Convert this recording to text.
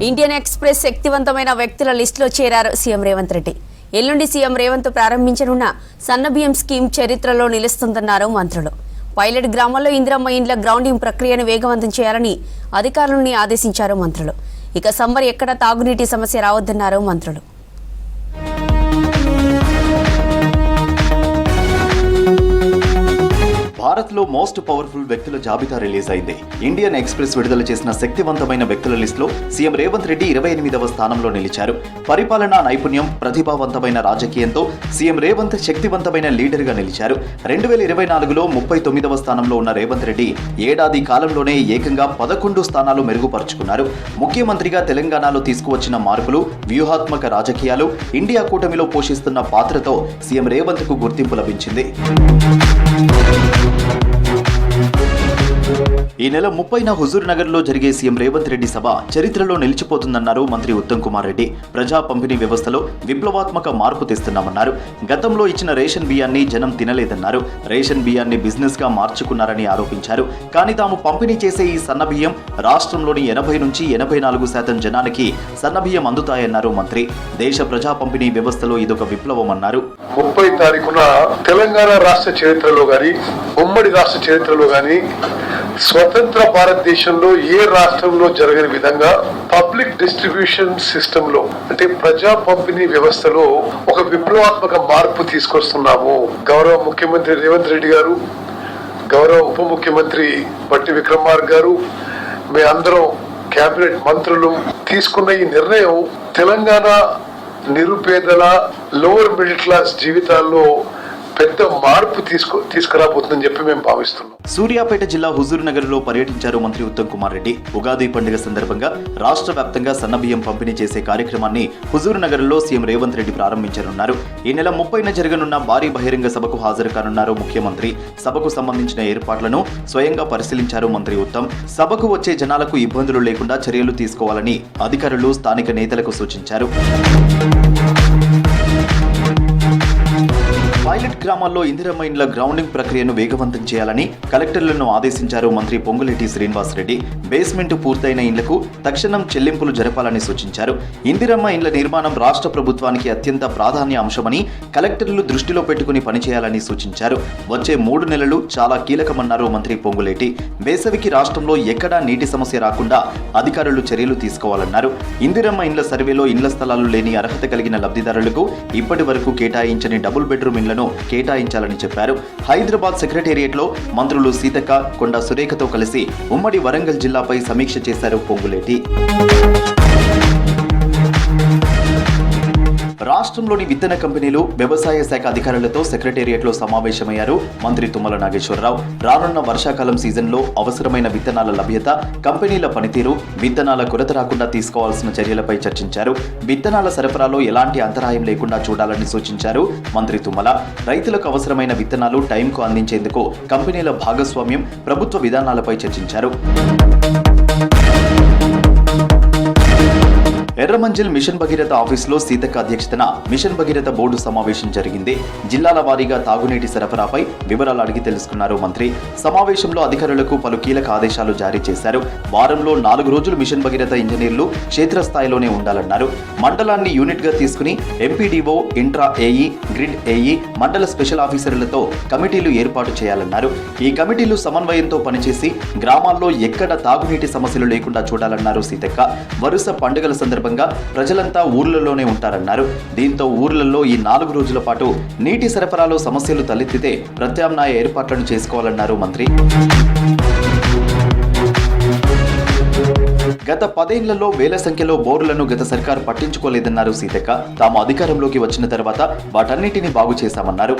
Indian express శక్తివంతమైన వ్యక్తుల లిస్టులో చేరారు సీఎం రేవంత్ రెడ్డి. ఎల్లుండి సీఎం రేవంత్ ప్రారంభించనున్న సన్నబియ్యం స్కీమ్ చరిత్రలో నిలుస్తుందన్నారు మంత్రులు. పైలట్ గ్రామాల్లో ఇందిరమ్మ ఇండ్ల గ్రౌండింగ్ ప్రక్రియను వేగవంతం చేయాలని అధికారులను ఆదేశించారు మంత్రులు. ఇక సమ్మర్ ఎక్కడ తాగునీటి సమస్య రావద్దన్నారు మంత్రులు. భారత్లో మోస్ట్ పవర్ఫుల్ వ్యక్తుల జాబితా రిలీజ్ అయింది. ఇండియన్ ఎక్స్ప్రెస్ విడుదల చేసిన శక్తివంతమైన వ్యక్తుల లిస్టులో సీఎం రేవంత్ రెడ్డి 28వ స్థానంలో నిలిచారు. పరిపాలనా నైపుణ్యం, ప్రతిభావంతమైన రాజకీయంతో సీఎం రేవంత్ శక్తివంతమైన లీడర్గా నిలిచారు. 2024లో 39వ స్థానంలో ఉన్న రేవంత్ రెడ్డి ఏడాది కాలంలోనే ఏకంగా 11 స్థానాలు మెరుగుపరుచుకున్నారు. ముఖ్యమంత్రిగా తెలంగాణలో తీసుకువచ్చిన మార్పులు, వ్యూహాత్మక రాజకీయాలు, ఇండియా కూటమిలో పోషిస్తున్న పాత్రతో సీఎం రేవంత్ కు గుర్తింపు లభించింది. ఈ నెల 30న హుజూర్ నగర్ లో జరిగే సీఎం రేవంత్ రెడ్డి సభ చరిత్రలో నిలిచిపోతుందన్నారు మంత్రి ఉత్తమ్ కుమార్ రెడ్డి. ప్రజా పంపిణీ వ్యవస్థలో విప్లవాత్మక మార్పు తెస్తున్నామన్నారు. గతంలో ఇచ్చిన రేషన్ బియ్యాన్ని జనం తినలేదన్నారు. రేషన్ బియ్యాన్ని బిజినెస్ గా మార్చుకున్నారని ఆరోపించారు. కానీ తాము పంపిణీ చేసే ఈ సన్నబియ్యం రాష్ట్రంలోని 80 నుంచి 84% జనానికి సన్నబియ్యం అందుతాయన్నారు మంత్రి. దేశ ప్రజా పంపిణీ వ్యవస్థలో ఇదొక విప్లవం అన్నారు. 30 తారీఖున తెలంగాణ రాష్ట్ర చరిత్రలో గాని, ఉమ్మడి రాష్ట్ర చరిత్రలో గాని, స్వతంత్ర భారతదేశంలో ఏ రాష్ట్రంలో జరగని విధంగా పబ్లిక్ డిస్ట్రిబ్యూషన్ సిస్టమ్ లో, అంటే ప్రజా పంపిణీ వ్యవస్థలో ఒక విప్లవాత్మక మార్పు తీసుకొస్తున్నాము. గౌరవ ముఖ్యమంత్రి రేవంత్ రెడ్డి గారు, గౌరవ ఉప ముఖ్యమంత్రి బట్టి విక్రమార్క గారు, మీ అందరం కేబినెట్ మంత్రులు తీసుకున్న ఈ నిర్ణయం తెలంగాణ నిరుపేదల, లోవర్ మిడిల్ క్లాస్ జీవితాల్లో పెద్ద మార్పు తీసుకురాబోతుందని చెప్పి మేము భావిస్తున్నాం. సూర్యాపేట జిల్లా హుజూర్ నగర్ లో పర్యటించారు మంత్రి ఉత్తమ్ కుమార్ రెడ్డి. ఉగాది పండుగ సందర్భంగా రాష్ట్ర వ్యాప్తంగా సన్నబియ్యం పంపిణీ చేసే కార్యక్రమాన్ని హుజూర్ నగర్ లో సీఎం రేవంత్ రెడ్డి ప్రారంభించనున్నారు. ఈ నెల 30న జరగనున్న భారీ బహిరంగ సభకు హాజరు కానున్నారు ముఖ్యమంత్రి. సభకు సంబంధించిన ఏర్పాట్లను స్వయంగా పరిశీలించారు మంత్రి ఉత్తమ్. సభకు వచ్చే జనాలకు ఇబ్బందులు లేకుండా చర్యలు తీసుకోవాలని అధికారులు, స్థానిక నేతలకు సూచించారు. పైలట్ గ్రామాల్లో ఇందిరమ్మ ఇండ్ల గ్రౌండింగ్ ప్రక్రియను వేగవంతం చేయాలని కలెక్టర్లను ఆదేశించారు మంత్రి పొంగులేటి శ్రీనివాస్ రెడ్డి. బేస్మెంట్ పూర్తయిన ఇండ్లకు తక్షణం చెల్లింపులు జరపాలని సూచించారు. ఇందిరమ్మ ఇండ్ల నిర్మాణం రాష్ట్ర ప్రభుత్వానికి అత్యంత ప్రాధాన్య అంశమని కలెక్టర్లు దృష్టిలో పెట్టుకుని పనిచేయాలని సూచించారు. వచ్చే 3 నెలలు చాలా కీలకమన్నారు మంత్రి పొంగులేటి. వేసవికి రాష్ట్రంలో ఎక్కడా నీటి సమస్య రాకుండా అధికారులు చర్యలు తీసుకోవాలన్నారు. ఇందిరమ్మ ఇండ్ల సర్వేలో ఇండ్ల స్థలాలు లేని అర్హత కలిగిన లబ్ధిదారులకు ఇప్పటి వరకు కేటాయించని డబుల్ బెడ్రూమ్ ఇండ్లను కేటాయించాలని చెప్పారు. హైదరాబాద్ సెక్రటేరియట్ లో మంత్రులు సీతక్క, కొండా సురేఖతో కలిసి ఉమ్మడి వరంగల్ జిల్లాపై సమీక్ష చేశారు పొంగులేటి. రాష్ట్రంలోని విత్తన కంపెనీలు, వ్యవసాయ శాఖ అధికారులతో సెక్రటేరియట్ లో సమావేశమయ్యారు మంత్రి తుమ్మల నాగేశ్వరరావు. రానున్న వర్షాకాలం సీజన్లో అవసరమైన విత్తనాల లభ్యత, కంపెనీల పనితీరు, విత్తనాల కొరత రాకుండా తీసుకోవాల్సిన చర్యలపై చర్చించారు. విత్తనాల సరఫరాలో ఎలాంటి అంతరాయం లేకుండా చూడాలని సూచించారు మంత్రి తుమ్మల. రైతులకు అవసరమైన విత్తనాలు టైంకు అందించేందుకు కంపెనీల భాగస్వామ్యం, ప్రభుత్వ విధానాలపై చర్చించారు. ఎర్రమంజిల్ మిషన్ భగీరథ ఆఫీసులో సీతక్క అధ్యక్షతన మిషన్ భగీరథ బోర్డు సమావేశం జరిగింది. జిల్లాల వారీగా తాగునీటి సరఫరాపై వివరాలు అడిగి తెలుసుకున్నారు మంత్రి. సమావేశంలో అధికారులకు పలు కీలక ఆదేశాలు జారీ చేశారు. వారంలో 4 రోజులు మిషన్ భగీరథ ఇంజనీర్లు క్షేత్రస్థాయిలోనే ఉండాలన్నారు. మండలాన్ని యూనిట్ గా తీసుకుని MPDO, intra AE, grid AE, మండల స్పెషల్ ఆఫీసర్లతో కమిటీలు ఏర్పాటు చేయాలన్నారు. ఈ కమిటీలు సమన్వయంతో పనిచేసి గ్రామాల్లో ఎక్కడ తాగునీటి సమస్యలు లేకుండా చూడాలన్నారు సీతక్క. వరుస పండుగల సందర్భంగా ప్రజలంతా ఊర్లలోనే ఉంటారన్నారు. దీంతో ఊర్లలో ఈ 4 రోజుల పాటు నీటి సరఫరాలో సమస్యలు తలెత్తితే ప్రత్యామ్నాయ ఏర్పాట్లను చేసుకోవాలన్నారు మంత్రి. గత 10 ఏళ్లలో వేల సంఖ్యలో బోర్లను గత సర్కారు పట్టించుకోలేదన్నారు సీతక్క. తాము అధికారంలోకి వచ్చిన తర్వాత వాటన్నిటిని బాగు చేశామన్నారు.